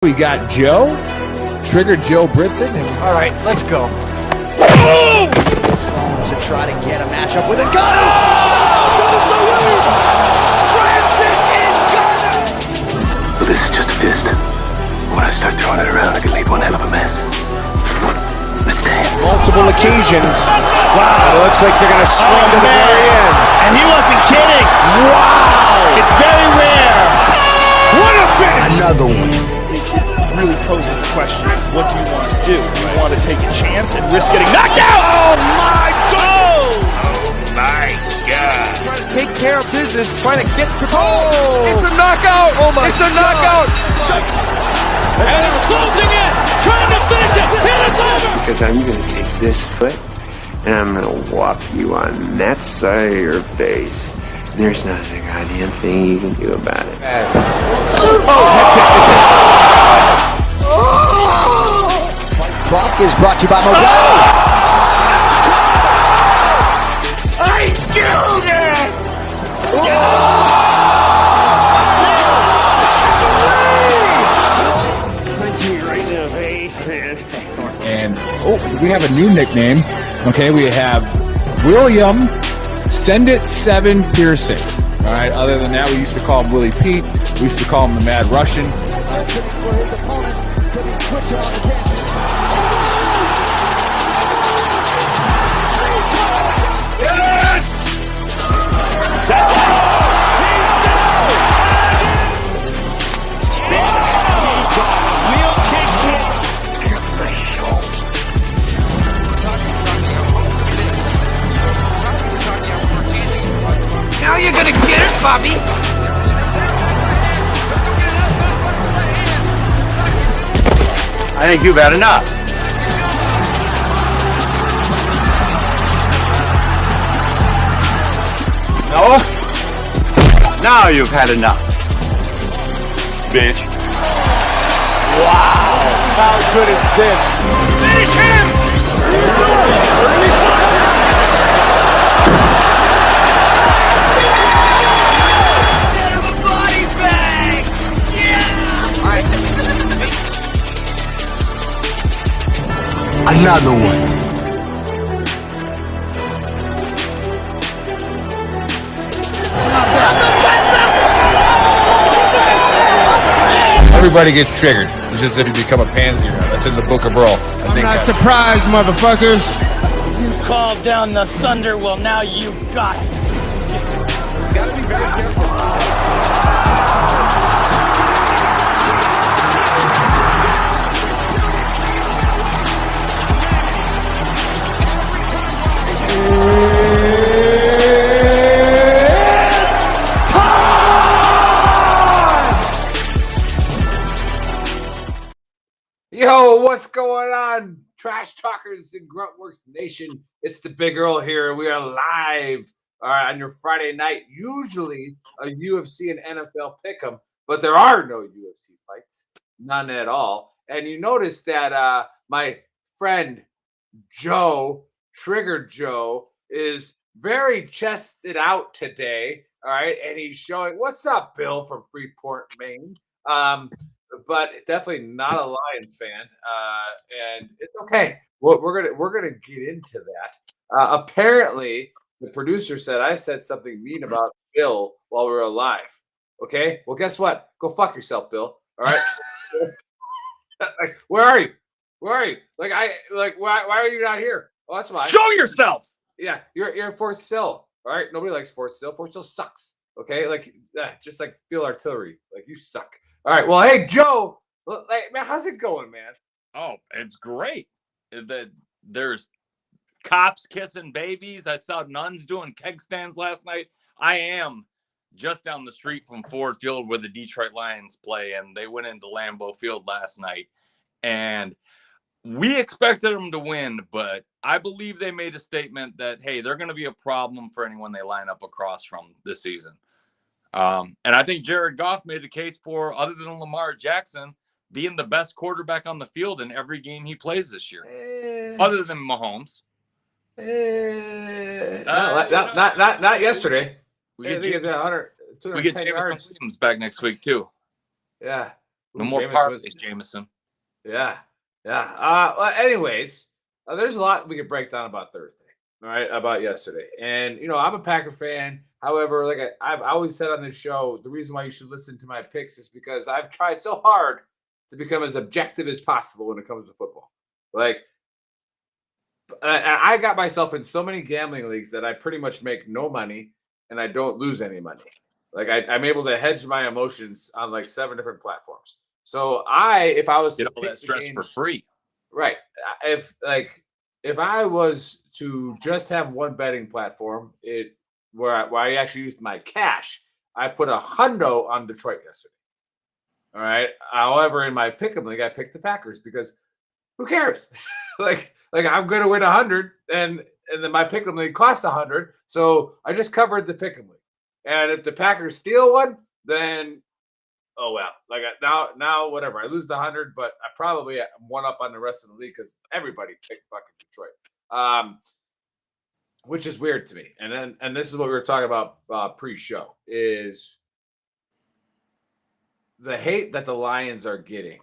We got Joe, Trigger Joe Britson. All right, let's go. To try to get a matchup with a gunner. Oh, goes the lead. Francis in gunner. Well, this is just a fist. When I start throwing it around, I can leave one hell of a mess. Let's dance. Multiple occasions. Wow, it looks like they're going to swing to the very end. And he wasn't kidding. Wow. It's very rare. What a finish. Another one. Really poses the question, what do you want to do? Do you want to take a chance and risk getting knocked out? Oh my God! Oh my God. Trying to take care of business, trying to get to It's a knockout! Oh my It's a knockout! And it's closing in! Trying to finish it! And it's over! Because I'm going to take this foot and I'm going to whop you on that side of your face. There's not a goddamn thing you can do about it. Buck is brought to you by Modelo. I killed it! Punch me right in the face, man. And we have a new nickname. Okay, we have William Send It 7 Piercing. All right, other than that, we used to call him Willie Pete. We used to call him the Mad Russian. For his opponent to be quicker on the tangent. Now you're gonna get it, Bobby! I think you've had enough. No? Now you've had enough. Bitch. Wow, how good is this? Finish him! Body bag! Another one. Everybody gets triggered. It's just if you become a pansy or not. That's in the Book of Brawl. I'm not surprised, motherfuckers. You called down the thunder, well now you got it. Gotta be very careful. Yo, what's going on, trash talkers in Gruntworks Nation? It's the Big Earl here. We are live on your Friday night. Usually a UFC and NFL pick'em, but there are no UFC fights, none at all. And you notice that my friend Joe, Trigger Joe, is very chested out today. All right, and he's showing what's up, Bill from Freeport, Maine. But definitely not a Lions fan, and it's okay. We're gonna get into that. Apparently, the producer said I said something mean about Bill while we were alive. Okay, well, guess what? Go fuck yourself, Bill. All right. Like, where are you? Where are you? Why are you not here? Oh, that's why. Show yourself! Yeah, you're in Fort Sill. All right, nobody likes Fort Sill. Fort Sill sucks. Okay, just like field artillery. Like, you suck. All right, well, hey, Joe, man, how's it going, man? Oh, it's great. There's cops kissing babies. I saw nuns doing keg stands last night. I am just down the street from Ford Field where the Detroit Lions play, and they went into Lambeau Field last night. And we expected them to win, but I believe they made a statement that, hey, they're going to be a problem for anyone they line up across from this season. And I think Jared Goff made the case for, other than Lamar Jackson, being the best quarterback on the field in every game he plays this year, other than Mahomes. Not yesterday. We get Jameson Williams back next week too. Yeah. No more parlays, Jameson. Yeah. Well, anyways, there's a lot we could break down about Thursday. All right, about yesterday. And I'm a Packer fan. However, like I've always said on this show, the reason why you should listen to my picks is because I've tried so hard to become as objective as possible when it comes to football. Like, I got myself in so many gambling leagues that I pretty much make no money and I don't lose any money. Like I'm able to hedge my emotions on like 7 different platforms. So if I was get to all pick that stress for free, right? If I was to just have one betting platform, where I actually used my cash, I put $100 on Detroit yesterday. All right. However, in my pick'em league, I picked the Packers because who cares? like I'm going to win 100, and then my pick'em league costs 100, so I just covered the pick'em league. And if the Packers steal one, then oh well. Like now, whatever. I lose the 100, but I probably am one up on the rest of the league because everybody picked fucking Detroit, which is weird to me. And this is what we were talking about pre-show is the hate that the Lions are getting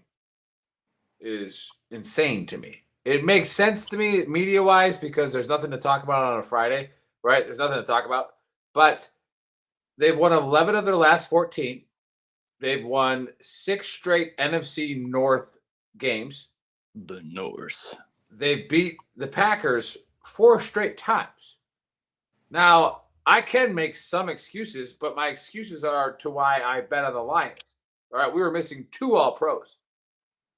is insane to me. It makes sense to me media-wise because there's nothing to talk about on a Friday, right? There's nothing to talk about, but they've won 11 of their last 14. They've won 6 straight NFC North games. The North. They beat the Packers 4 straight times. Now, I can make some excuses, but my excuses are to why I bet on the Lions. All right, we were missing 2 All-Pros.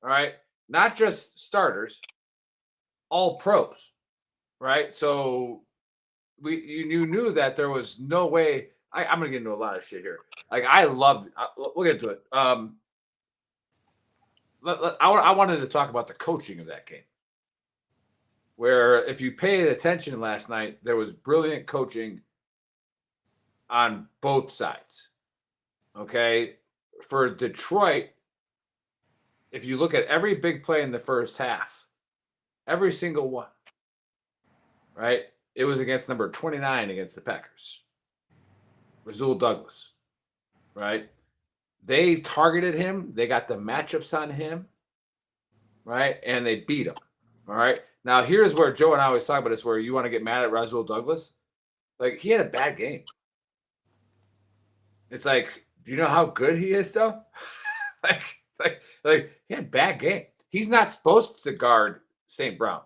All right, not just starters, All-Pros. Right, so you knew that there was no way. I'm gonna get into a lot of shit here. Like I loved. We'll get into it. I wanted to talk about the coaching of that game. Where if you paid attention last night, there was brilliant coaching on both sides. Okay, for Detroit, if you look at every big play in the first half, every single one, right? It was against number 29 against the Packers. Rasul Douglas, right? They targeted him. They got the matchups on him, right? And they beat him, all right? Now, here's where Joe and I always talk about this, where you want to get mad at Rasul Douglas. Like, he had a bad game. It's like, do you know how good he is, though? like he had a bad game. He's not supposed to guard St. Brown.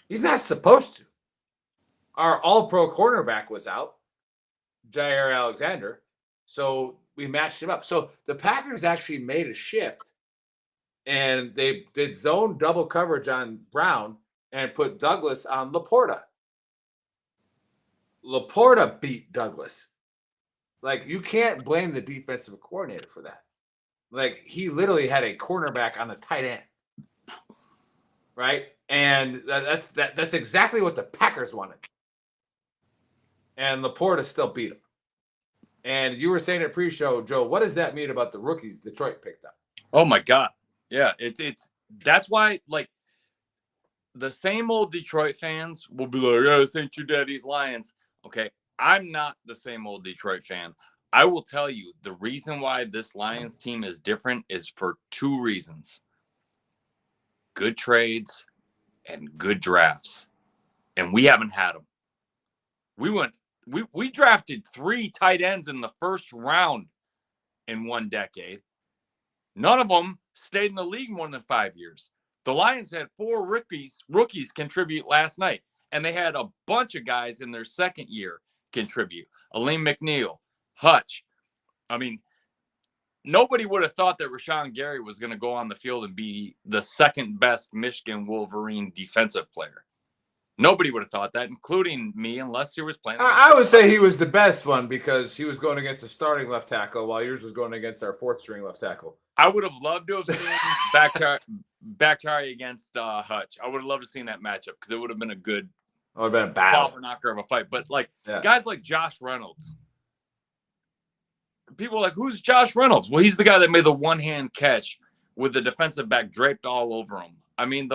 He's not supposed to. Our all-pro cornerback was out, Jair Alexander, so we matched him up. So the Packers actually made a shift, and they did zone double coverage on Brown and put Douglas on Laporta. Laporta beat Douglas. Like, you can't blame the defensive coordinator for that. Like, he literally had a cornerback on the tight end, right? And that's exactly what the Packers wanted. And Laporta still beat him. And you were saying at pre-show, Joe, what does that mean about the rookies Detroit picked up? Oh my God. Yeah, it's that's why, like, the same old Detroit fans will be like, "Oh, this ain't your daddy's Lions." Okay, I'm not the same old Detroit fan. I will tell you the reason why this Lions team is different is for 2 reasons: good trades and good drafts, and we haven't had them. We drafted 3 tight ends in the first round in 1 decade. None of them stayed in the league more than 5 years. The Lions had 4 rookies contribute last night, and they had a bunch of guys in their second year contribute. Aleem McNeil, Hutch. I mean, nobody would have thought that Rashawn Gary was going to go on the field and be the second best Michigan Wolverine defensive player. Nobody would have thought that, including me, unless he was playing. I would say he was the best one because he was going against the starting left tackle while yours was going against our 4th string left tackle. I would have loved to have seen Bakhtiari against Hutch. I would have loved to have seen that matchup because it would have been a good power knocker of a fight. But guys like Josh Reynolds, people are like, who's Josh Reynolds? Well, he's the guy that made the one-hand catch with the defensive back draped all over him. I mean,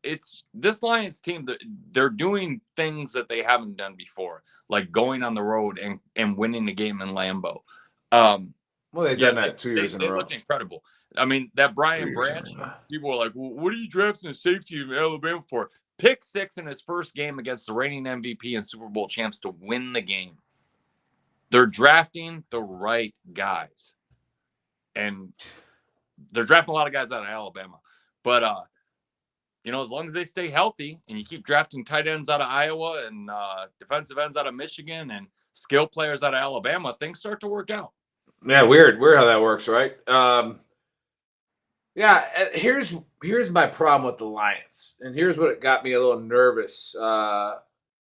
it's this Lions team that they're doing things that they haven't done before, like going on the road and winning the game in Lambeau. Well, they've done that 2 years in a They row. looked incredible. I mean, that Brian 3 years in a Branch, row. people were like, well, what are you drafting a safety in Alabama for? Pick 6 in his first game against the reigning MVP and Super Bowl champs to win the game. They're drafting the right guys. And they're drafting a lot of guys out of Alabama. But, as long as they stay healthy and you keep drafting tight ends out of Iowa and defensive ends out of Michigan and skill players out of Alabama, things start to work out. Yeah, weird how that works, right? Here's my problem with the Lions, and here's what got me a little nervous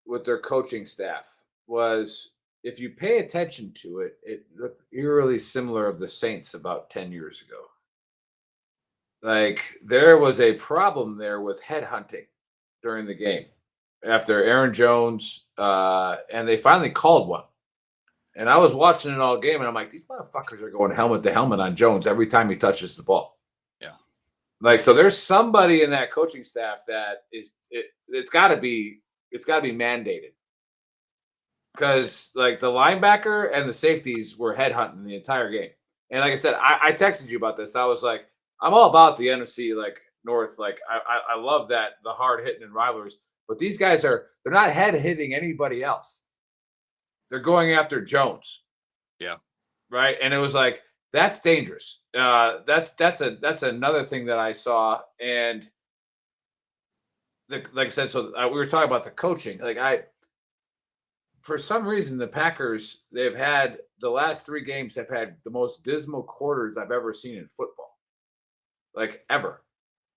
with their coaching staff was if you pay attention to it, it looked eerily similar of the Saints about 10 years ago. Like there was a problem there with headhunting during the game after Aaron Jones, and they finally called one. And I was watching it all game, and I'm like, these motherfuckers are going helmet to helmet on Jones every time he touches the ball. Yeah. Like, so there's somebody in that coaching staff that it's got to be mandated. Because, like, the linebacker and the safeties were headhunting the entire game. And like I said, I texted you about this. I was like, I'm all about the NFC, like, North. Like, I love that, the hard hitting and rivalries. But these guys they're not head hitting anybody else. They're going after Jones. Yeah. Right. And it was like, that's dangerous. That's another thing that I saw. And like I said, so we were talking about the coaching. For some reason, the Packers, they've had the last 3 games have had the most dismal quarters I've ever seen in football. Like ever.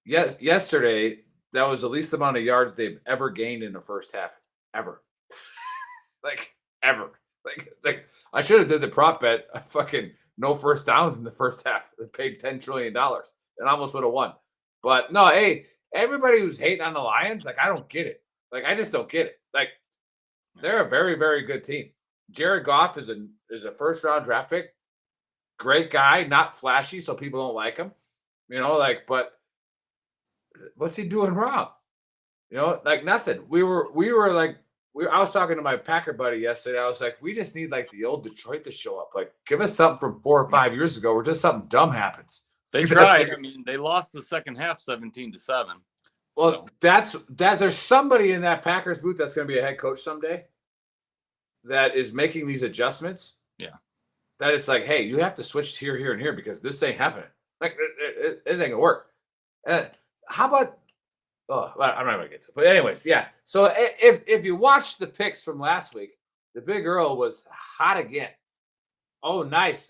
Yes. Yesterday, that was the least amount of yards they've ever gained in the first half ever. Ever. Like I should have did the prop bet. Fucking no first downs in the first half. They paid $10 trillion and almost would have won. But no, hey, everybody who's hating on the Lions, like I don't get it. Like I just don't get it. Like they're a very, very good team. Jared Goff is a first round draft pick. Great guy, not flashy, so people don't like him. But what's he doing wrong? Like nothing. I was talking to my Packer buddy yesterday. I was like, we just need like the old Detroit to show up. Like, give us something from 4 or 5 years ago where just something dumb happens. They tried. I mean, they lost the second half 17-7. Well, that's there's somebody in that Packers booth that's going to be a head coach someday that is making these adjustments. Yeah. That it's like, hey, you have to switch here, here, and here because this ain't happening. Like, this ain't going to work. How about I'm not going to get to it. But anyways, yeah. So if you watch the picks from last week, the Big Earl was hot again. Oh, nice.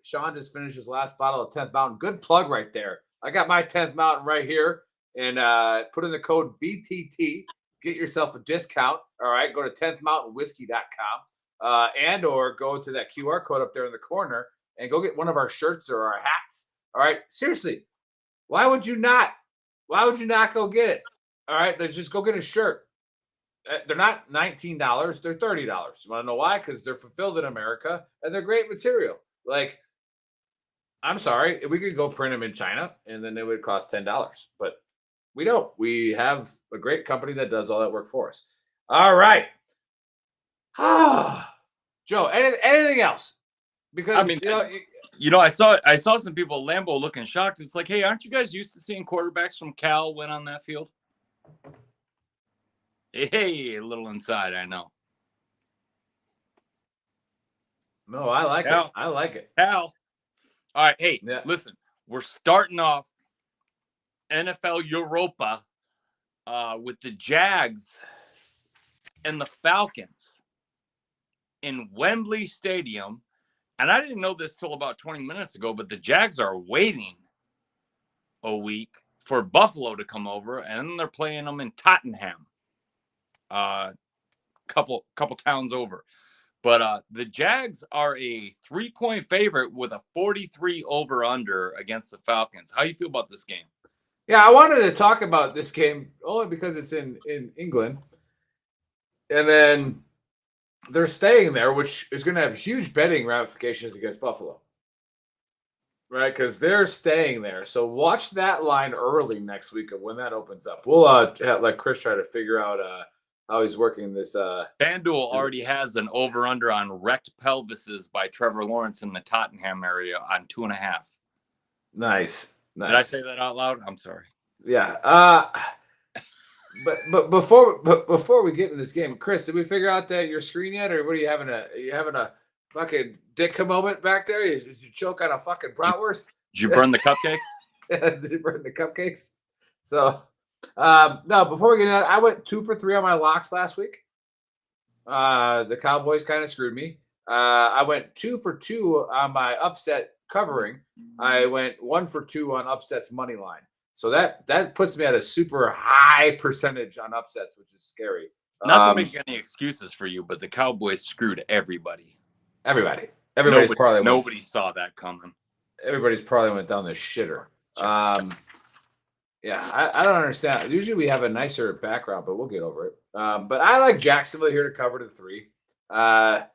Sean just finished his last bottle of 10th Mountain. Good plug right there. I got my 10th Mountain right here. And put in the code VTT. Get yourself a discount. All right. Go to 10thmountainwhiskey.com and or go to that QR code up there in the corner and go get one of our shirts or our hats. All right. Seriously. Why would you not go get it? All right, let's just go get a shirt. They're not $19, they're $30. You want to know why? Because they're fulfilled in America and they're great material. Like, I'm sorry, we could go print them in China and then it would cost $10. But we don't. We have a great company that does all that work for us. All right. Joe, anything else? Because I mean, I saw some people at Lambeau looking shocked. It's like, hey, aren't you guys used to seeing quarterbacks from Cal win on that field? Hey, a little inside, I know. No, I like it. I like it. Cal. All right, hey, Listen, we're starting off NFL Europa with the Jags and the Falcons in Wembley Stadium. And I didn't know this till about 20 minutes ago, but the Jags are waiting a week for Buffalo to come over, and they're playing them in Tottenham, couple towns over. But the Jags are a 3-point favorite with a 43 over-under against the Falcons. How do you feel about this game? Yeah, I wanted to talk about this game only because it's in England. And then they're staying there, which is going to have huge betting ramifications against Buffalo. Right? Because they're staying there. So watch that line early next week of when that opens up. We'll let Chris try to figure out how he's working this. FanDuel already has an over-under on wrecked pelvises by Trevor Lawrence in the Tottenham area on 2.5. Nice. Did I say that out loud? I'm sorry. Yeah. But before we get into this game, Chris, did we figure out that your screen yet, or what are you having a fucking dick moment back there? Did you choke on a fucking bratwurst? Did you burn the cupcakes? Did you burn the cupcakes? So, no. Before we get into that, I went 2 for 3 on my locks last week. The Cowboys kind of screwed me. I went 2 for 2 on my upset covering. I went 1 for 2 on upsets money line. So that puts me at a super high percentage on upsets, which is scary. Not to make any excuses for you, but the Cowboys screwed everybody. Nobody saw that coming. Everybody's probably went down the shitter. Yeah, I don't understand. Usually we have a nicer background, but we'll get over it. But I like Jacksonville here to cover the 3. I'm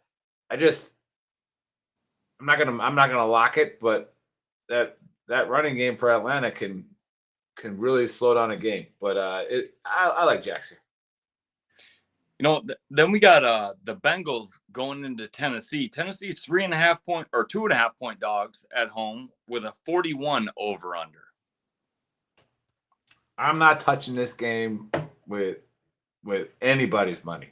not gonna lock it, but that running game for Atlanta can really slow down a game. But I like Jackson. Then we got the Bengals going into Tennessee. Tennessee's 3.5 point or 2.5 point dogs at home with a 41 over under. I'm not touching this game with anybody's money.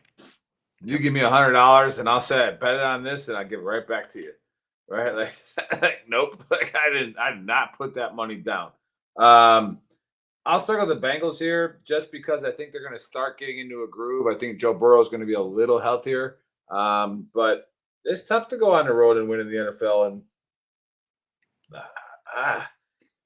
You give me $100 and I'll say I bet it on this and I'll give it right back to you. Right? Like nope. Like I did not put that money down. I'll circle the Bengals here just because I think they're going to start getting into a groove. I think Joe Burrow is going to be a little healthier. But it's tough to go on the road and win in the NFL. And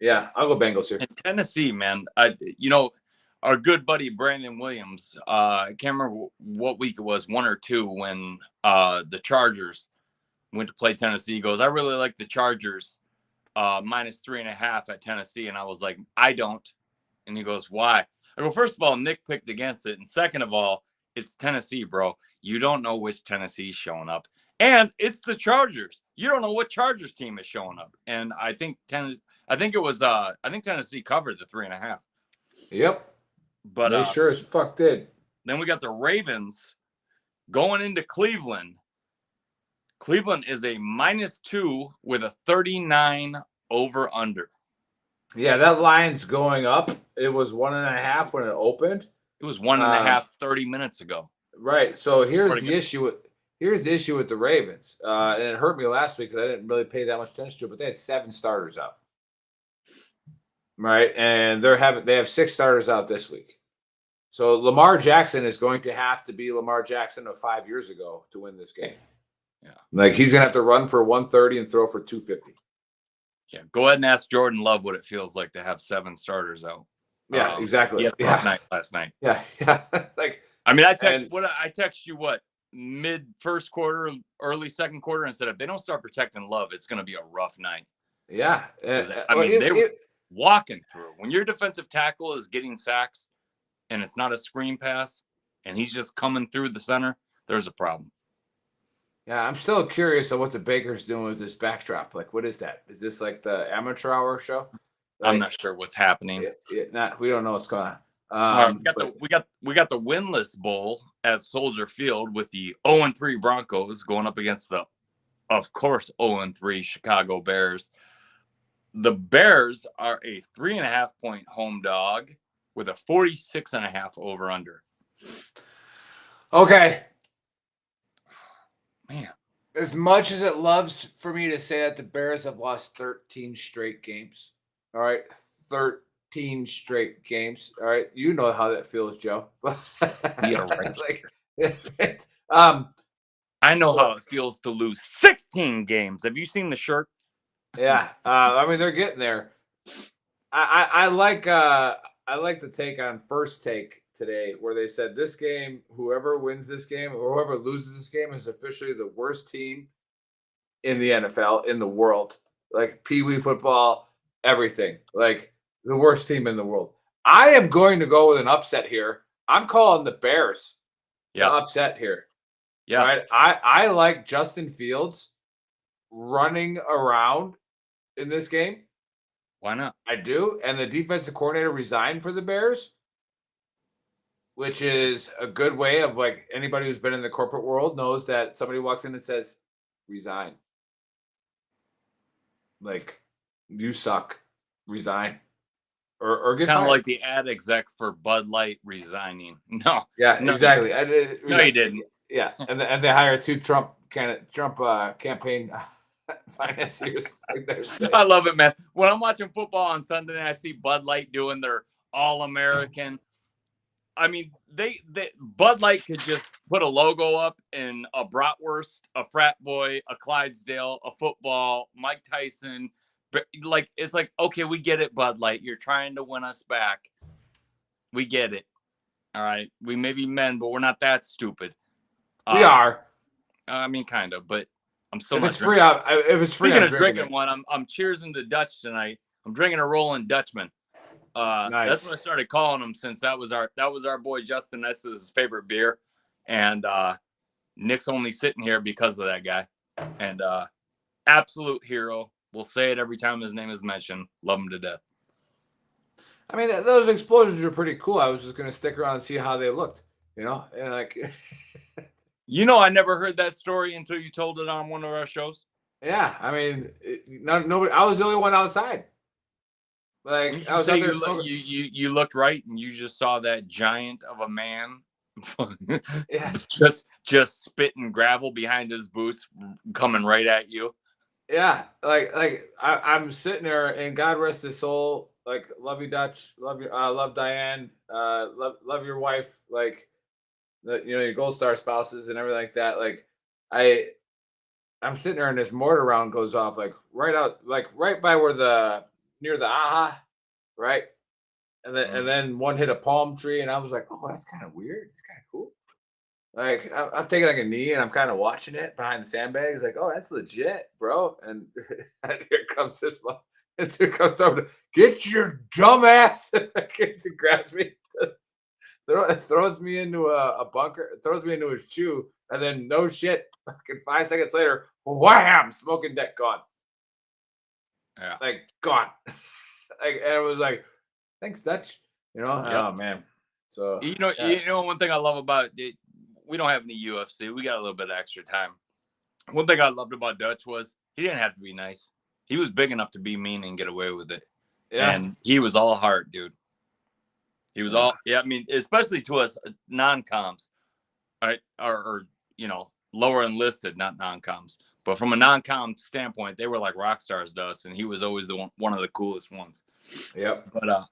yeah, I'll go Bengals here. In Tennessee, man, our good buddy Brandon Williams, I can't remember what week it was, 1 or 2, when the Chargers went to play Tennessee. He goes, I really like the Chargers minus 3.5 at Tennessee. And I was like, I don't. And he goes, why? I go, first of all, Nick picked against it. And second of all, it's Tennessee, bro. You don't know which Tennessee's showing up. And it's the Chargers. You don't know what Chargers team is showing up. And I think Tennessee covered the 3.5. Yep. But they sure as fuck did. Then we got the Ravens going into Cleveland. Cleveland is a -2 with a 39 over under. Yeah, that line's going up. It was 1.5 when it opened. It was 1.5 30 minutes ago. Right. So here's the issue with the Ravens. And it hurt me last week because I didn't really pay that much attention to it, but they had 7 starters out. Right. And they have 6 starters out this week. So Lamar Jackson is going to have to be Lamar Jackson of 5 years ago to win this game. Yeah. Like he's gonna have to run for 130 and throw for 250. Yeah, go ahead and ask Jordan Love what it feels like to have 7 starters out. Yeah, exactly. He had a rough night last night. Yeah. Like, I mean, I text you mid first quarter, early second quarter, and said if they don't start protecting Love, it's going to be a rough night. Yeah, they were walking through. When your defensive tackle is getting sacks, and it's not a screen pass, and he's just coming through the center, there's a problem. Yeah, I'm still curious of what the Baker's doing with this backdrop. Like, what is that? Is this like the amateur hour show? Like, I'm not sure what's happening. We don't know what's going on. We got the winless bowl at Soldier Field with the 0-3 Broncos going up against the, of course, 0-3 Chicago Bears. The Bears are a 3.5 point home dog with a 46.5 over under. Okay. Man, as much as it loves for me to say that the Bears have lost 13 straight games. All right. 13 straight games. All right. You know how that feels, Joe. Yeah, right. I know how it feels to lose 16 games. Have you seen the shirt? Yeah. I mean, they're getting there. I like the take on First Take today where they said this game, whoever wins this game or whoever loses this game is officially the worst team in the NFL, in the world. Like Pee-wee football, everything. Like the worst team in the world. I am going to go with an upset here. I'm calling the Bears to upset here. Yeah. Right? I like Justin Fields running around in this game. Why not? I do. And the defensive coordinator resigned for the Bears. which is a good way of like anybody who's been in the corporate world knows that somebody walks in and says, resign. Like, you suck, resign. Or get Kind of fired. like the ad exec for Bud Light resigning. No. Yeah, no, exactly. No, you didn't. Yeah, and they hire 2 Trump campaign financiers. I love it, man. When I'm watching football on Sunday and I see Bud Light doing their All-American, I mean, they Bud Light could just put a logo up in a bratwurst, a frat boy, a Clydesdale, a football, Mike Tyson. But like, it's like, okay, we get it, Bud Light. You're trying to win us back. We get it. All right. We may be men, but we're not that stupid. We are. I mean, kind of, but I'm still If not it's drinking. free, if it's free, Speaking I'm of drinking one, I'm cheersing to Dutch tonight. I'm drinking a Rolling Dutchman. Nice. That's what I started calling him since that was our boy Justin S's favorite beer, and Nick's only sitting here because of that guy. And absolute hero. We'll say it every time his name is mentioned. Love him to death. I mean, those explosions are pretty cool. I was just gonna stick around and see how they looked, and like, I never heard that story until you told it on one of our shows. yeah. I mean, nobody. I was the only one outside. Like, I was out there smoking. You looked right, and you just saw that giant of a man, Yeah, just spitting gravel behind his boots, coming right at you. yeah. Like I'm sitting there, and God rest his soul. Like, love you, Dutch. Love you. Love Diane. Love your wife. Like, your Gold Star spouses and everything like that. Like, I'm sitting there, and this mortar round goes off, like right by where near the aha, right? And then one hit a palm tree, and I was like, oh, that's kind of weird. It's kind of cool. Like, I'm taking like a knee, and I'm kind of watching it behind the sandbags. Like, oh, that's legit, bro. And here comes this one. And here comes over to get your dumb ass to grab me. Throws me into a bunker, throws me into his shoe, and then no shit, fucking 5 seconds later, wham, smoking deck gone. Yeah. Like, gone. And it was like, thanks, Dutch. Yep. Oh man. So one thing I love about it, we don't have any UFC. We got a little bit of extra time. One thing I loved about Dutch was he didn't have to be nice. He was big enough to be mean and get away with it. Yeah. And he was all heart, dude. He was all, I mean, especially to us non-coms, right? Or lower enlisted, not non-coms. But from a non-com standpoint, they were like rock stars to us, and he was always one of the coolest ones. Yep. But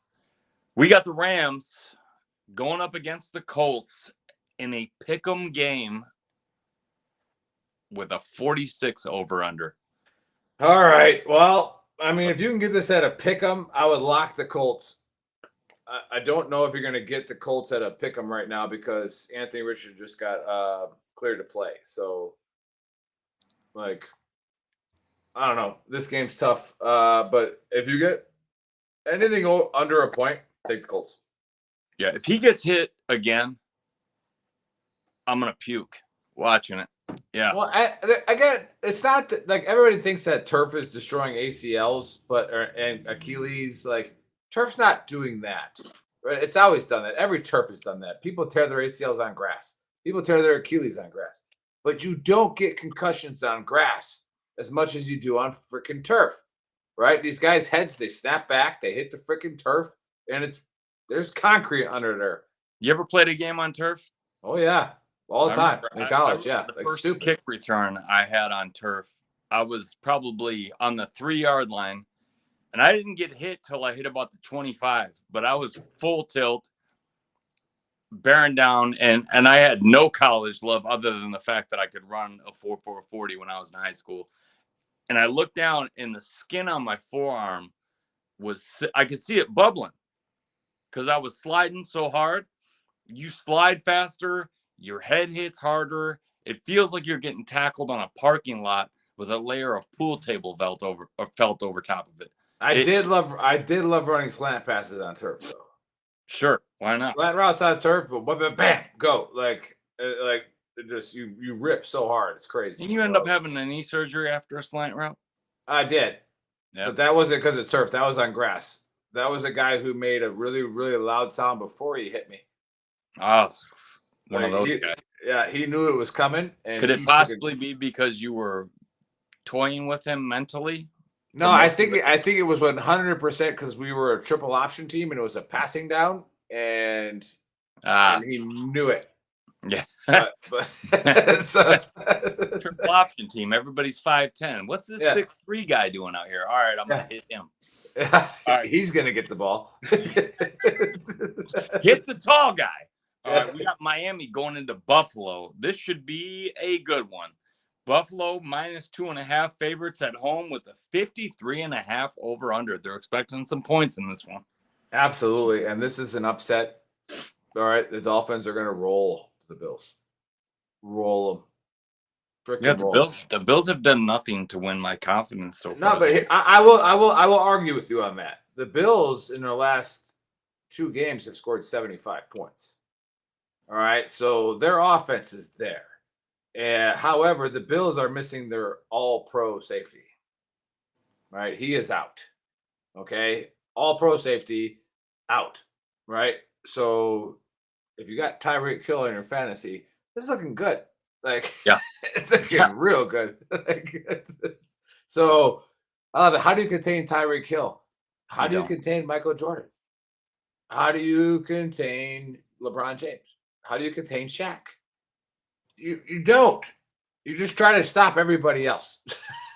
we got the Rams going up against the Colts in a pick'em game with a 46 over-under. All right. Well, I mean, if you can get this at a pick'em, I would lock the Colts. I don't know if you're going to get the Colts at a pick'em right now because Anthony Richardson just got cleared to play. So, like, I don't know. This game's tough. But if you get anything under a point, take the Colts. Yeah, if he gets hit again, I'm going to puke watching it. Yeah. Well, again, it's not that, like, everybody thinks that turf is destroying ACLs, and Achilles. Like, turf's not doing that. Right? It's always done that. Every turf has done that. People tear their ACLs on grass. People tear their Achilles on grass. But you don't get concussions on grass as much as you do on freaking turf. Right? These guys' heads, they snap back, they hit the freaking turf, and there's concrete under there. You ever played a game on turf? Oh, yeah. All the time in college, yeah. The first kick return I had on turf, I was probably on the 3-yard line, and I didn't get hit till I hit about the 25, but I was full tilt, bearing down, and I had no college love other than the fact that I could run a 4.40 when I was in high school. And I looked down, and the skin on my forearm I could see it bubbling because I was sliding so hard. You slide faster, your head hits harder. It feels like you're getting tackled on a parking lot with a layer of pool table felt over top of it. I did love running slant passes on turf, though. Sure, why not? Slant routes on turf, but bam, go. Like it just you rip so hard, it's crazy. And you end up having a knee surgery after a slant route? I did. Yeah. But that wasn't because of turf. That was on grass. That was a guy who made a really, really loud sound before he hit me. Oh, one of Like, those guys. Yeah, he knew it was coming. And Could it he possibly be because you were toying with him mentally? No, I think it was 100% because we were a triple option team and it was a passing down, and he knew it. Yeah. But so, Triple option team. Everybody's 5'10". What's this 6'3" guy doing out here? All right, I'm gonna hit him. Yeah, All right. He's gonna get the ball. Hit the tall guy. All right, we got Miami going into Buffalo. This should be a good one. Buffalo -2.5 favorites at home with a 53.5 over under. They're expecting some points in this one. Absolutely, and this is an upset. All right, the Dolphins are gonna roll the Bills. Roll them. Yeah, the Bills have done nothing to win my confidence so far. No, but I will argue with you on that. The Bills in their last 2 games have scored 75 points. All right, so their offense is there. However, the Bills are missing their all-pro safety. Right, he is out. Okay, all-pro safety out. Right, so if you got Tyreek Hill in your fantasy, this is looking good. Like, yeah, it's looking real good. So, how do you contain Tyreek Hill? How do you contain Michael Jordan? How do you contain LeBron James? How do you contain Shaq? You don't. You just try to stop everybody else.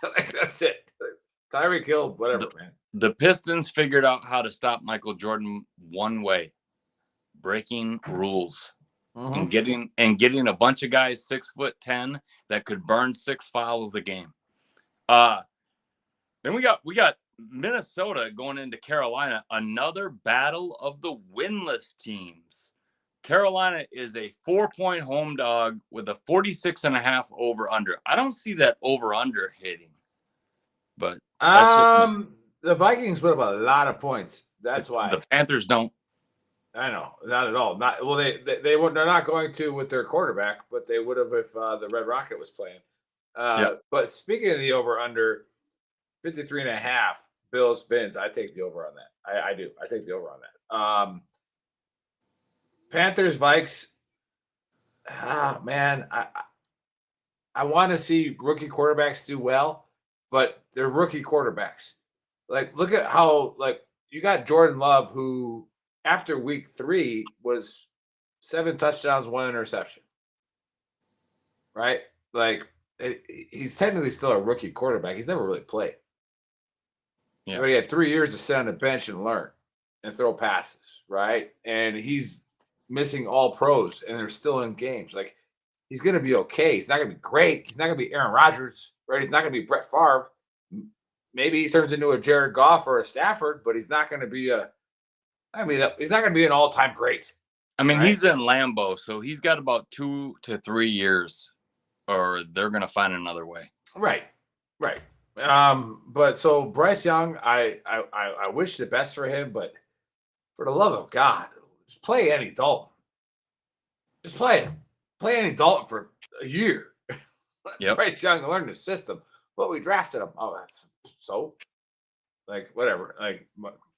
Like, that's it. Tyreek Hill, whatever, man. The Pistons figured out how to stop Michael Jordan one way: breaking rules. And getting a bunch of guys 6'10" that could burn 6 fouls a game. Then we got Minnesota going into Carolina, another battle of the winless teams. Carolina is a 4-point home dog with a 46.5 over under. I don't see that over under hitting, but that's just the Vikings put up a lot of points. That's why the Panthers don't. I know, not at all. Not well. They were. They're not going to with their quarterback, but they would have if the Red Rocket was playing. But speaking of the over under 53.5 Bills Bins, I take the over on that. I do. I take the over on that. Panthers Vikes. Man, I want to see rookie quarterbacks do well, but they're rookie quarterbacks. Like, look at how you got Jordan Love, who after week 3 was 7 touchdowns, 1 interception. Right? Like, he's technically still a rookie quarterback. He's never really played. Yeah. But he had 3 years to sit on the bench and learn and throw passes, right? And he's missing all pros, and they're still in games. Like, he's going to be okay. He's not going to be great. He's not going to be Aaron Rodgers, right? He's not going to be Brett Favre. Maybe he turns into a Jared Goff or a Stafford, but he's not going to be he's not going to be an all-time great. I mean, right? He's in Lambeau, so he's got about 2 to 3 years, or they're going to find another way. Right. But so Bryce Young, I wish the best for him, but for the love of God, just play Andy Dalton. Just play him. Play Andy Dalton for a year. Let Bryce Young learn the system. But we drafted him. Oh, so? Like, whatever. Like,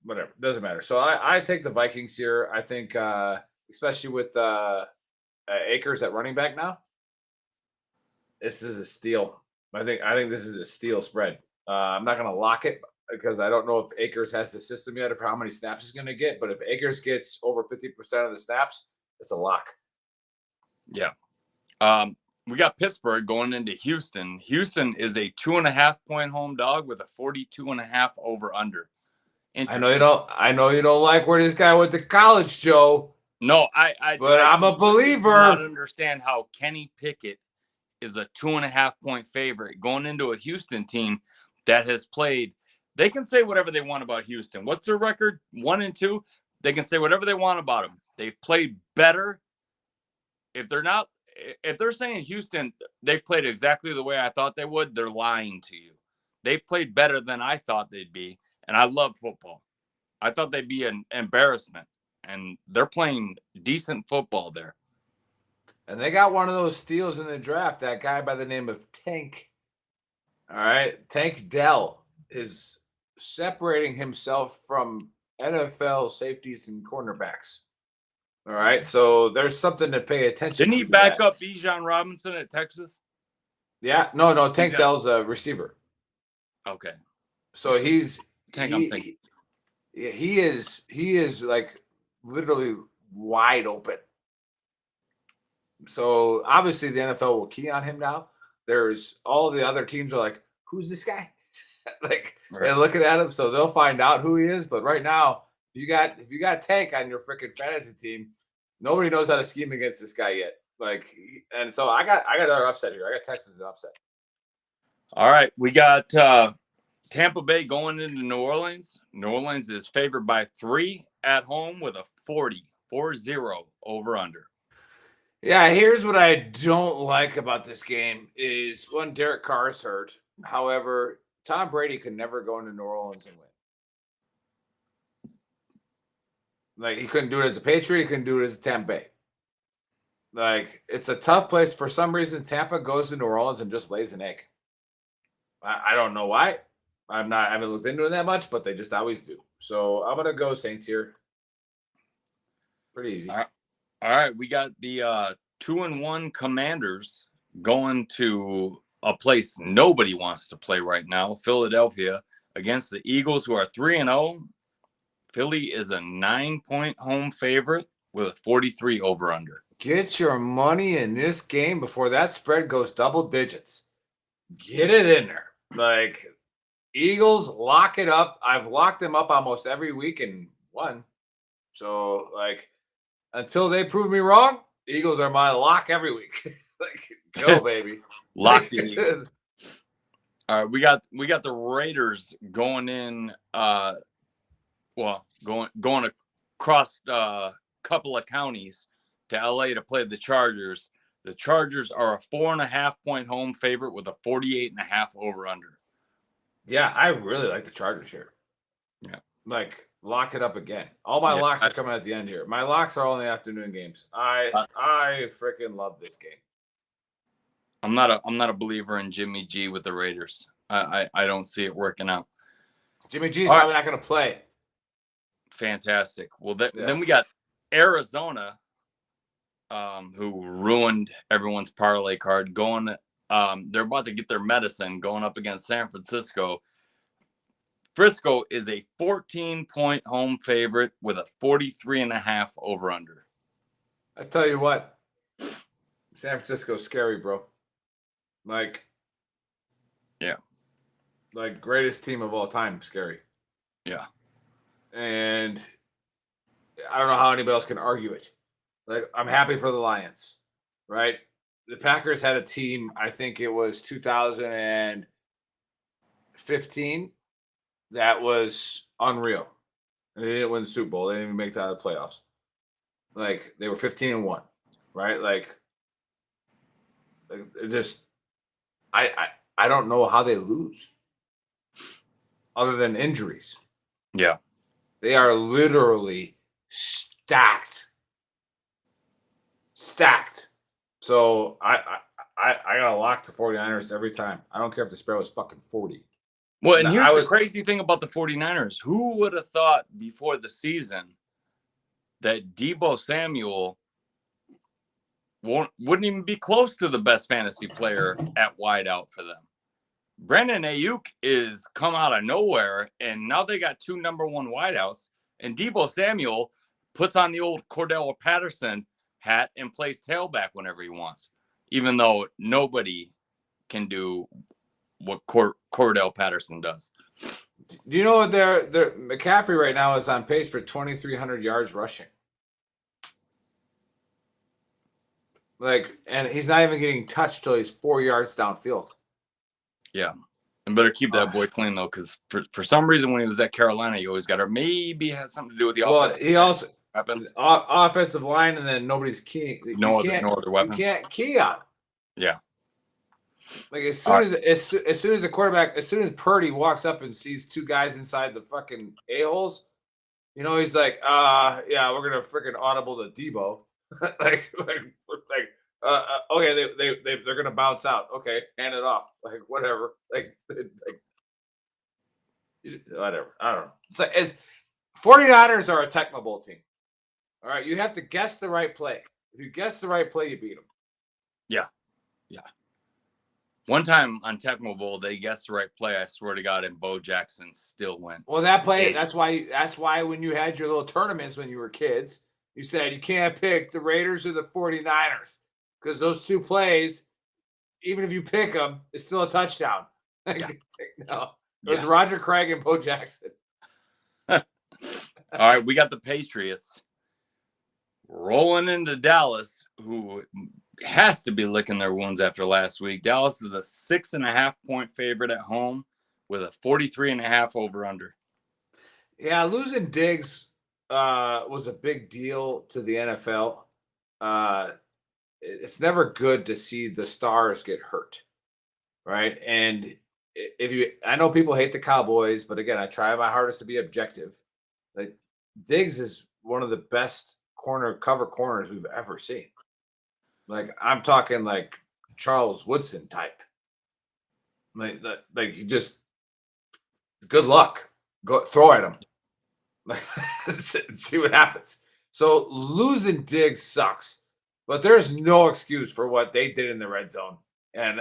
whatever. Doesn't matter. So I take the Vikings here. I think, especially with Akers at running back now, this is a steal. I think this is a steal spread. I'm not going to lock it because I don't know if Akers has the system yet of how many snaps he's going to get. But if Akers gets over 50% of the snaps, it's a lock. Yeah. We got Pittsburgh going into Houston. Houston is a 2.5-point home dog with a 42.5 over under. I know you don't like where this guy went to college, Joe. No, but I'm a believer. I don't understand how Kenny Pickett is a 2.5-point favorite going into a Houston team that has played. They can say whatever they want about Houston. What's their record? 1-2. They can say whatever they want about them. They've played better. If they're saying Houston, they've played exactly the way I thought they would, they're lying to you. They've played better than I thought they'd be, and I love football. I thought they'd be an embarrassment, and they're playing decent football there. And they got one of those steals in the draft, that guy by the name of Tank. All right, Tank Dell is separating himself from NFL safeties and cornerbacks. All right, so there's something to pay attention to. Didn't he back up Bijan Robinson at Texas? Yeah, no, Tank Dell's a receiver. Okay. So he's Tank, I'm thinking. He is like literally wide open. So obviously the NFL will key on him now. There's all the other teams are like, who's this guy? Like they're looking at him, so they'll find out who he is. But right now, if you got Tank on your freaking fantasy team, nobody knows how to scheme against this guy yet. Like, and so I got another upset here. I got Texas as an upset. All right, we got Tampa Bay going into New Orleans. New Orleans is favored by 3 at home with a 40 over under. Yeah, here's what I don't like about this game is one, Derek Carr's hurt. However, Tom Brady could never go into New Orleans and win. Like, he couldn't do it as a Patriot. He couldn't do it as a Tampa Bay. Like, it's a tough place. For some reason, Tampa goes to New Orleans and just lays an egg. I don't know why. I haven't looked into it that much, but they just always do. So I'm gonna go Saints here. Pretty easy. All right. We got the 2-1 Commanders going to a place nobody wants to play right now, Philadelphia, against the Eagles, who are 3-0. Philly is a 9-point home favorite with a 43 over under. Get your money in this game before that spread goes double digits. Get it in there. Like, Eagles, lock it up. I've locked them up almost every week and won. So, like, until they prove me wrong, the Eagles are my lock every week. Like, go, baby. Lock the Eagles. All right, we got the Raiders going in going across a couple of counties to LA to play the Chargers. The Chargers are a 4.5-point home favorite with a 48.5 over under. Yeah, I really like the Chargers here. Yeah. Like, lock it up again. All my locks are coming at the end here. My locks are all in the afternoon games. I freaking love this game. I'm not a believer in Jimmy G with the Raiders. I don't see it working out. Jimmy G's probably not going to play. Fantastic. Well, then we got Arizona, who ruined everyone's parlay card. They're about to get their medicine going up against San Francisco. Frisco is a 14-point home favorite with a 43.5 over under. I tell you what, San Francisco's scary, bro. Like, yeah, like greatest team of all time, scary. Yeah, and I don't know how anybody else can argue it. Like, I'm happy for the Lions, right? The Packers had a team, I think it was 2015, that was unreal. And they didn't win the Super Bowl. They didn't even make it out of the playoffs. Like, they were 15-1, right? Like it just, I don't know how they lose other than injuries. Yeah. They are literally stacked. So I gotta lock the 49ers every time. I don't care if the spread was fucking 40. Well, and here's the crazy thing about the 49ers. Who would have thought before the season that Deebo Samuel wouldn't even be close to the best fantasy player at wideout for them? Brandon Ayuk is come out of nowhere, and now they got 2 number 1 wideouts, and Deebo Samuel puts on the old Cordell Patterson hat and plays tailback whenever he wants, even though nobody can do what Cordell Patterson does. Do you know what their McCaffrey right now is on pace for 2,300 yards rushing? Like, and he's not even getting touched till he's 4 yards downfield. Yeah. And better keep that boy clean, though, because for some reason when he was at Carolina, he always got hurt. Maybe it has something to do with the offense. Well, he also weapons. Offensive line, and then nobody's keying. No other weapons. You can't key on. Yeah. Like, as soon as the quarterback, as soon as Purdy walks up and sees 2 guys inside the fucking a-holes, you know, he's like, yeah, we're gonna freaking audible to Debo. like, okay, they're gonna bounce out. Okay, hand it off. Like, whatever. Like whatever. I don't know. It's 49ers are a Tecmo Bowl team. All right, you have to guess the right play. If you guess the right play, you beat them. Yeah. One time on Tecmo Bowl, they guessed the right play. I swear to God, and Bo Jackson still went. Well, that play, that's why when you had your little tournaments when you were kids, you said you can't pick the Raiders or the 49ers because those two plays, even if you pick them, it's still a touchdown. Yeah. No, it was Roger Craig and Bo Jackson. All right, we got the Patriots rolling into Dallas, who has to be licking their wounds after last week. Dallas is a 6.5-point favorite at home with a 43.5 over-under. Yeah, losing Diggs was a big deal to the NFL. It's never good to see the stars get hurt, right? And I know people hate the Cowboys, but again, I try my hardest to be objective. Like Diggs is one of the best cover corners we've ever seen. Like I'm talking like Charles Woodson type. Like you just good luck. Go throw at him. See what happens. So losing Diggs sucks, but there's no excuse for what they did in the red zone and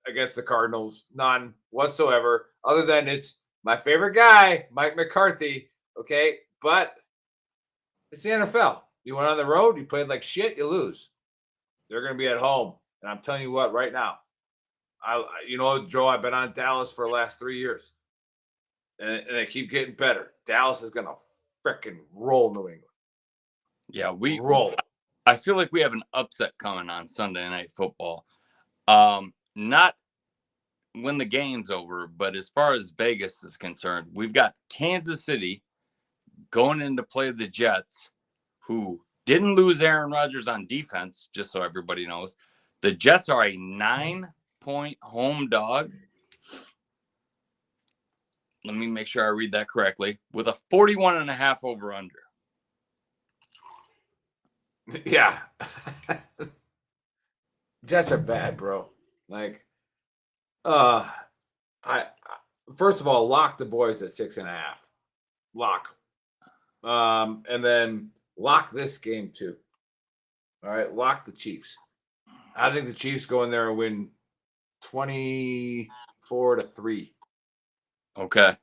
against the Cardinals, none whatsoever. Other than it's my favorite guy, Mike McCarthy. Okay, but it's the NFL. You went on the road, you played like shit, you lose. They're going to be at home, and I'm telling you what, right now, Joe, I've been on Dallas for the last 3 years, and they keep getting better. Dallas is going to freaking roll New England. Yeah, we roll. I feel like we have an upset coming on Sunday Night Football. Not when the game's over, but as far as Vegas is concerned, we've got Kansas City going in to play the Jets, who didn't lose Aaron Rodgers on defense, just so everybody knows. The Jets are a 9-point home dog. Let me make sure I read that correctly. With a 41.5 over under. Yeah. Jets are bad, bro. Like, I first of all, lock the boys at 6.5. Lock. And then lock this game too. All right, lock the Chiefs. I think the Chiefs go in there and win 24-3. Okay.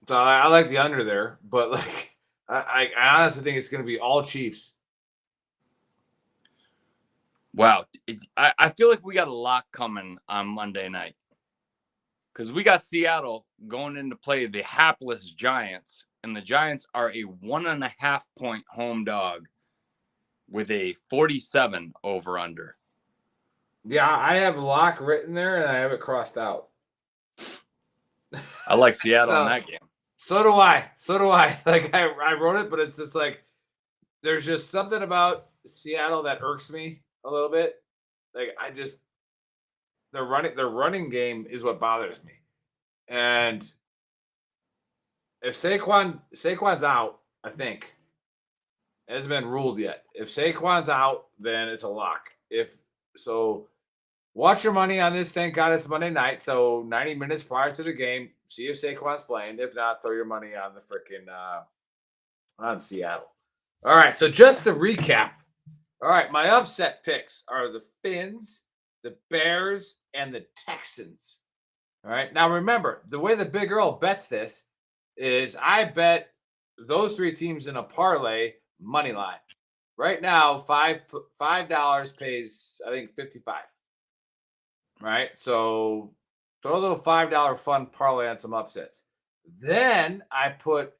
So I like the under there, but like I honestly think it's going to be all Chiefs. Wow. I feel like we got a lot coming on Monday night because we got Seattle going in to play the hapless Giants, and the Giants are a 1.5-point home dog with a 47 over under. Yeah, I have lock written there and I have it crossed out. I like Seattle in that game. So do I. Like I wrote it, but it's just like there's just something about Seattle that irks me a little bit. Like their running game is what bothers me. And if Saquon's out, I think it hasn't been ruled yet. If Saquon's out, then it's a lock. Watch your money on this. Thank God it's Monday night. So 90 minutes prior to the game, see if Saquon's playing. If not, throw your money on the freaking on Seattle. All right. So just to recap. All right. My upset picks are the Finns, the Bears, and the Texans. All right. Now remember, the way the Big Earl bets this is I bet those three teams in a parlay money line. Right now, $5 pays, I think, 55. Right? So throw a little $5 fun parlay on some upsets. Then I put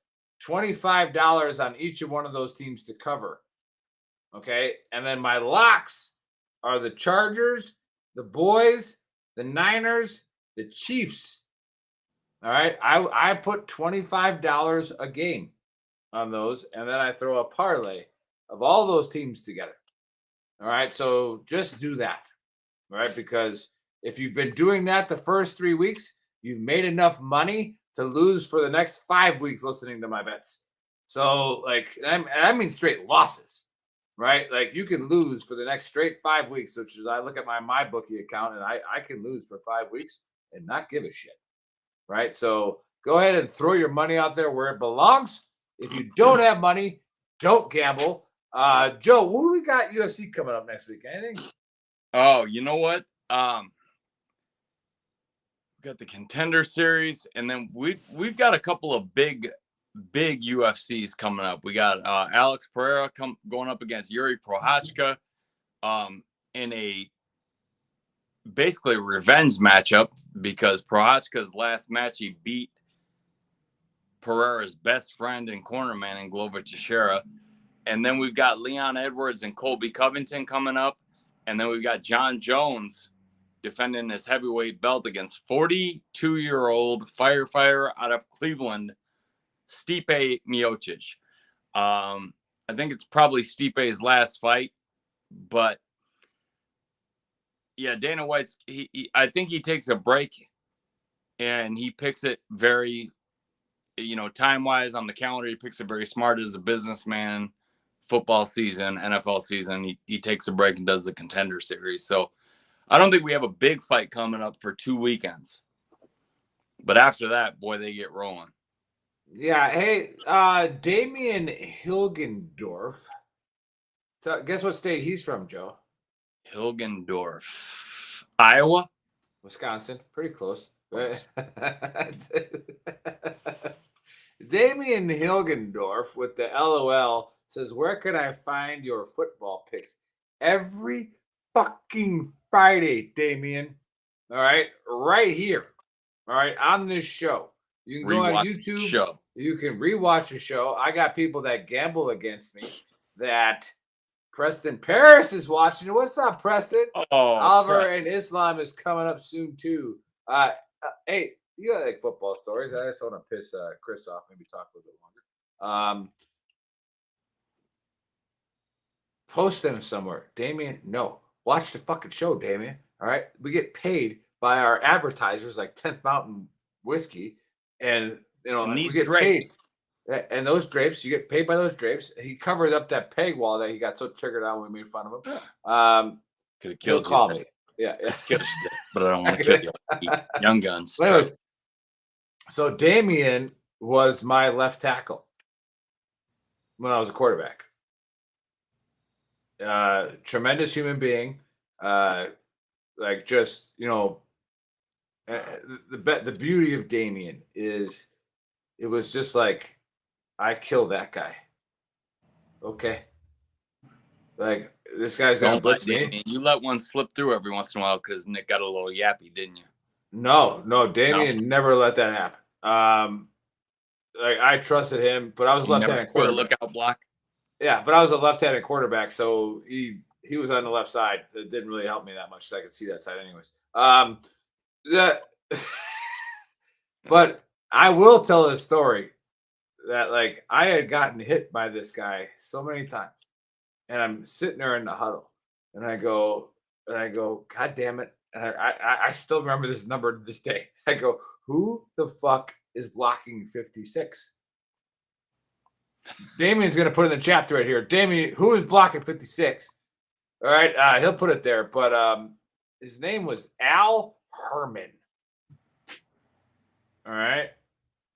$25 on each of one of those teams to cover. Okay? And then my locks are the Chargers, the Boys, the Niners, the Chiefs. All right? I put $25 a game on those, and then I throw a parlay of all those teams together. All right? So just do that. All right? Because if you've been doing that the first 3 weeks, you've made enough money to lose for the next 5 weeks listening to my bets. So, like, I mean straight losses, right? Like, you can lose for the next straight 5 weeks, which is I look at my MyBookie account, and I can lose for 5 weeks and not give a shit, right? So go ahead and throw your money out there where it belongs. If you don't have money, don't gamble. Joe, what do we got UFC coming up next week? Anything? Oh, you know what? We got the Contender Series, and then we've got a couple of big UFCs coming up. We got Alex Pereira going up against Yuri Prochazka in a basically revenge matchup, because Prochazka's last match he beat Pereira's best friend and cornerman in Glover Teixeira. And then we've got Leon Edwards and Colby Covington coming up. And then we've got John Jones defending his heavyweight belt against 42-year-old firefighter out of Cleveland, Stipe Miocic. I think it's probably Stipe's last fight, but yeah, Dana White's, I think he takes a break and he picks it very, time-wise on the calendar. He picks it very smart as a businessman. Football season, NFL season, he takes a break and does the Contender Series. So I don't think we have a big fight coming up for 2 weekends. But after that, boy, they get rolling. Yeah. Hey, Damian Hilgendorf. So guess what state he's from, Joe? Hilgendorf. Iowa? Wisconsin. Pretty close. Damian Hilgendorf with the LOL says, where can I find your football picks? Every fucking Friday, Damian. All right. Right here. All right. On this show. You can go on YouTube. You can rewatch the show. I got people that gamble against me that Preston Paris is watching. What's up, Preston? Oh, Oliver Preston. And Islam is coming up soon, too. Hey, you got like football stories. I just want to piss Chris off, maybe talk a little bit longer. Post them somewhere. Damien, no. Watch the fucking show, Damien. All right? We get paid by our advertisers like 10th Mountain Whiskey. And, and these we get drapes. paid. And those drapes, you get paid by those drapes. He covered up that peg wall that he got so triggered on when we made fun of him. Could have killed he'll you. Call me. Yeah. But I don't want to kill you. Young guns. But anyways, so Damien was my left tackle when I was a quarterback. Tremendous human being. The beauty of Damien is it was just like, I killed that guy. Okay. Like, this guy's going to blitz me. You let one slip through every once in a while because Nick got a little yappy, didn't you? No, Damien never let that happen. I trusted him, but I was left-handed quarterback. Lookout block. Yeah, but I was a left-handed quarterback, so he was on the left side. So it didn't really help me that much, so I could see that side anyways. But I will tell this story that, like, I had gotten hit by this guy so many times, and I'm sitting there in the huddle, and I go, God damn it. And I still remember this number to this day. I go, who the fuck is blocking 56? Damien's going to put in the chat right here. Damien, who is blocking 56? All right. He'll put it there. But his name was Al Herman. All right.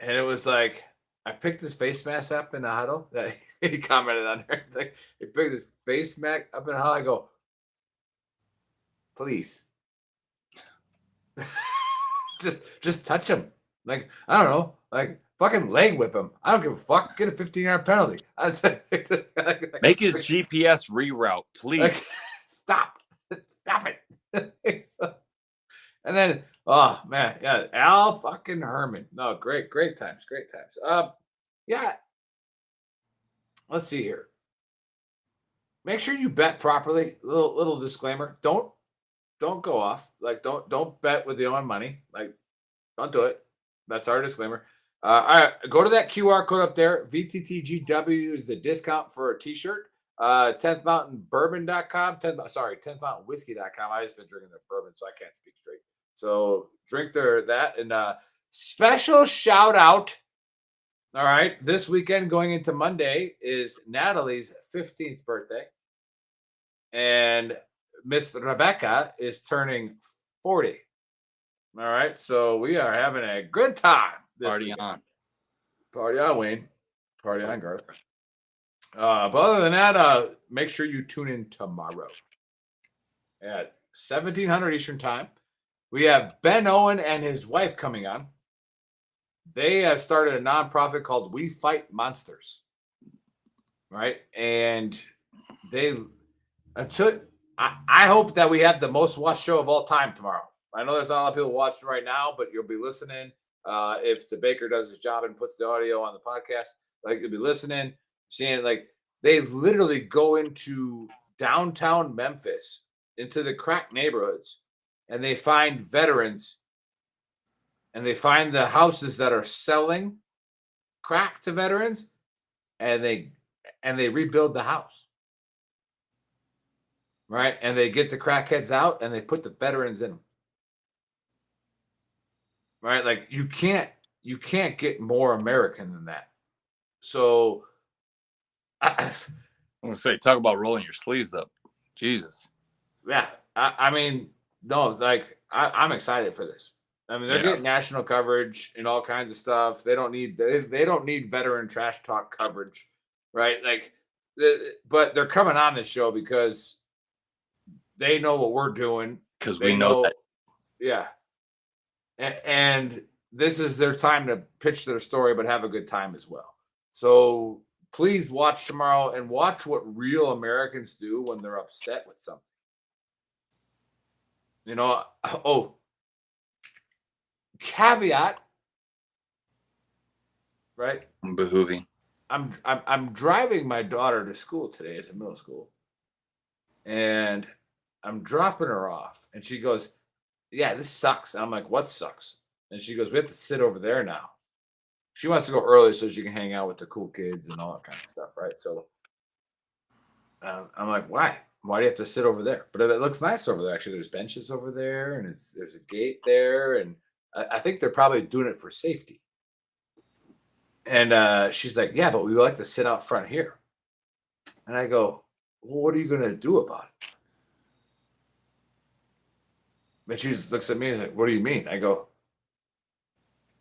And it was like, I picked his face mask up in the huddle that he commented on there. Like, he picked his face mask up in the huddle. I go, please. just touch him. Like, I don't know. Like, fucking leg whip him. I don't give a fuck. Get a 15-yard penalty. Make his GPS reroute, please. Like, stop it. And then, oh man, yeah, Al fucking Herman. No, great times. Yeah. Let's see here. Make sure you bet properly. Little disclaimer. Don't go off. Like, don't bet with your own money. Like, don't do it. That's our disclaimer. All right, go to that QR code up there. VTTGW is the discount for a t-shirt. 10th Mountain Bourbon.com. 10th Mountain Whiskey.com. I just been drinking their bourbon, so I can't speak straight. So drink that. And special shout out. All right, this weekend going into Monday is Natalie's 15th birthday. And Miss Rebecca is turning 40. All right, so we are having a good time. Party on. Party on, Wayne. Party on, Garth. But other than that, make sure you tune in tomorrow at 1700 Eastern Time. We have Ben Owen and his wife coming on. They have started a nonprofit called We Fight Monsters, right? And I hope that we have the most watched show of all time tomorrow. I know there's not a lot of people watching right now, but you'll be listening. If the baker does his job and puts the audio on the podcast, like you'll be listening, seeing like they literally go into downtown Memphis, into the crack neighborhoods, and they find veterans and they find the houses that are selling crack to veterans, and they rebuild the house. Right? And they get the crackheads out and they put the veterans in them. Right? Like you can't get more American than that. So I'm gonna say, talk about rolling your sleeves up. Jesus. Yeah. I mean, no, like I'm excited for this. I mean, they're getting national coverage and all kinds of stuff. They don't need veteran trash talk coverage, right? Like, but they're coming on this show because they know what we're doing. Because we know that. Yeah. And this is their time to pitch their story, but have a good time as well. So please watch tomorrow and watch what real Americans do when they're upset with something. You know, caveat, right? Behooving. I'm driving my daughter to school today at middle school, and I'm dropping her off, and she goes, "Yeah, this sucks." And I'm like, "What sucks?" And she goes, "We have to sit over there now." She wants to go early so she can hang out with the cool kids and all that kind of stuff, right? So I'm like, "Why? Why do you have to sit over there?" But it looks nice over there. Actually, there's benches over there, and there's a gate there, and I think they're probably doing it for safety. And she's like, "Yeah, but we like to sit out front here." And I go, "Well, what are you going to do about it?" And she looks at me and like, "What do you mean?" I go,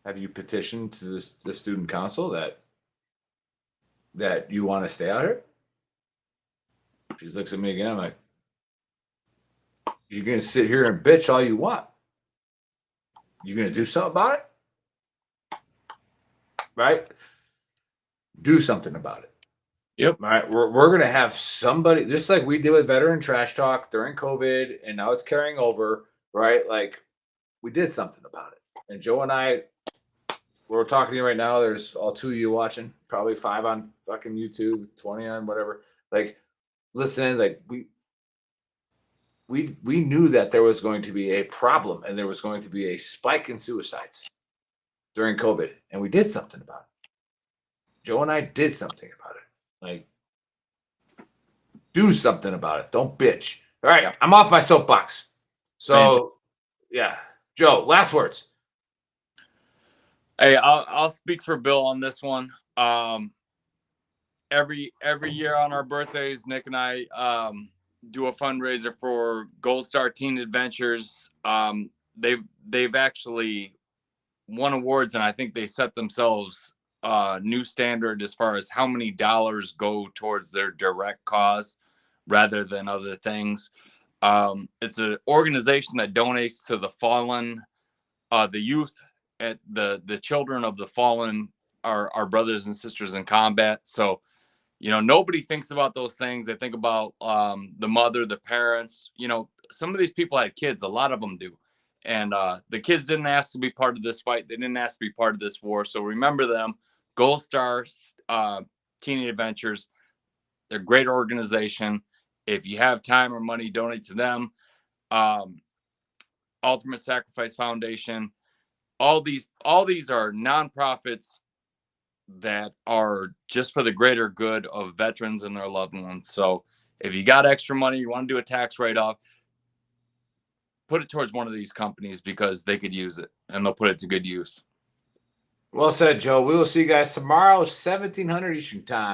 "Have you petitioned to the student council that you want to stay out here?" She looks at me again. I'm like, "You're going to sit here and bitch all you want. You going to do something about it? Right? Do something about it." Yep. All right. We're going to have somebody, just like we did with Veteran Trash Talk during COVID, and now it's carrying over, right? Like, we did something about it. And Joe and I, we're talking to you right now. There's all two of you watching, probably 5 on fucking YouTube, 20 on whatever. Like, listening, like, we knew that there was going to be a problem and there was going to be a spike in suicides during COVID, and we did something about it. Joe and I did something about it. Like, do something about it. Don't bitch. All right, yeah. I'm off my soapbox. So, yeah, Joe, last words. Hey, I'll speak for Bill on this one. Every year on our birthdays, Nick and I do a fundraiser for Gold Star Teen Adventures. They've actually won awards, and I think they set themselves a new standard as far as how many dollars go towards their direct cause rather than other things. It's an organization that donates to the fallen, the youth, at the children of the fallen, our brothers and sisters in combat. So, you know, nobody thinks about those things. They think about the mother, the parents. You know, some of these people had kids. A lot of them do. And the kids didn't ask to be part of this fight. They didn't ask to be part of this war. So remember them. Gold Star Teen Adventures. They're a great organization. If you have time or money, donate to them. Ultimate Sacrifice Foundation. All these are nonprofits that are just for the greater good of veterans and their loved ones. So if you got extra money, you want to do a tax write-off, put it towards one of these companies because they could use it and they'll put it to good use. Well said, Joe. We will see you guys tomorrow, 1700 Eastern Time.